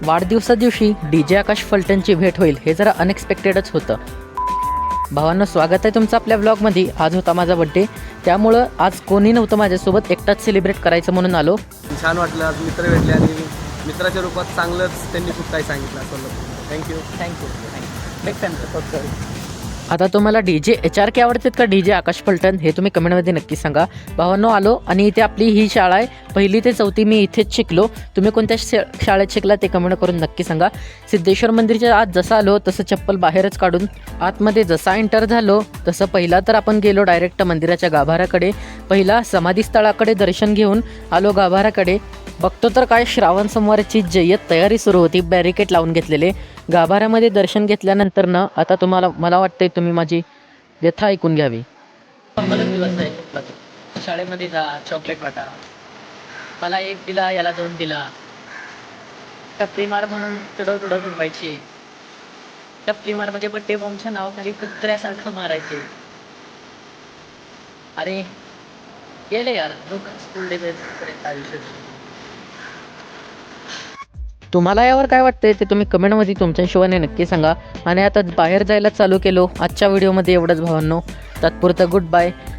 वाढदिवसा दिवशी DJ आकाश फलटणची भेट होईल हे जरा अनएक्सपेक्टेडच होतं. भावांनो, स्वागत आहे तुमचं आपल्या ब्लॉगमध्ये. आज होता माझा बड्डे, त्यामुळं आज कोणी नव्हतं माझ्यासोबत, एकटाच सेलिब्रेट करायचं म्हणून आलो. छान वाटलं, आज मित्र भेटले आणि मित्राच्या रूपात चांगलंच त्यांनी खूप काही सांगितलं असं. थँक्यू. Big fan. आता तुम्हाला DJ HRK आवडतात का DJ आकाश फलटण हे तुम्ही कमेंटमध्ये नक्की सांगा. भावांनो, आलो आणि इथे आपली ही शाळा आहे, 1ली ते 4थी मी इथेच शिकलो. तुम्ही कोणत्या शाळेत शिकला ते कमेंट करून नक्की सांगा. सिद्धेश्वर मंदिरच्या आत जसं आलो तसं चप्पल बाहेरच काढून आतमध्ये जसा एंटर झालो तसं पहिला तर आपण गेलो डायरेक्ट मंदिराच्या गाभाऱ्याकडे. पहिला समाधीस्थळाकडे दर्शन घेऊन आलो गाभाऱ्याकडे. बघतो तर काय श्रावण सोमवारची जय्यत तयारी सुरू होती, बॅरिकेड लावून घेतलेले. गाभाऱ्यामध्ये दर्शन घेतल्यानंतर ना आता मला वाटतंय तुम्ही माझी व्यथा ऐकून घ्यावी. दिवस आहे, शाळेमध्ये जा, चॉकलेट वाटा. मला 1 दिला, याला 2 दिला. टप्पी मार म्हणून तुडव फिरवायची. टप्पी मार म्हणजे बड्डे बॉम्बच्या नावाखाली कुत्र्यासारखं मारायचे. अरे गेले यार लोक स्कूल डे आयुष्य. तुम्हाला यावर काय वाटतंय ते तुम्ही कमेंटमध्ये तुमच्या हिशोबाने नक्की सांगा. आणि आता बाहेर जायला चालू केलो. आजच्या व्हिडिओमध्ये एवढंच भावांनो. तात्पुरतं गुड बाय.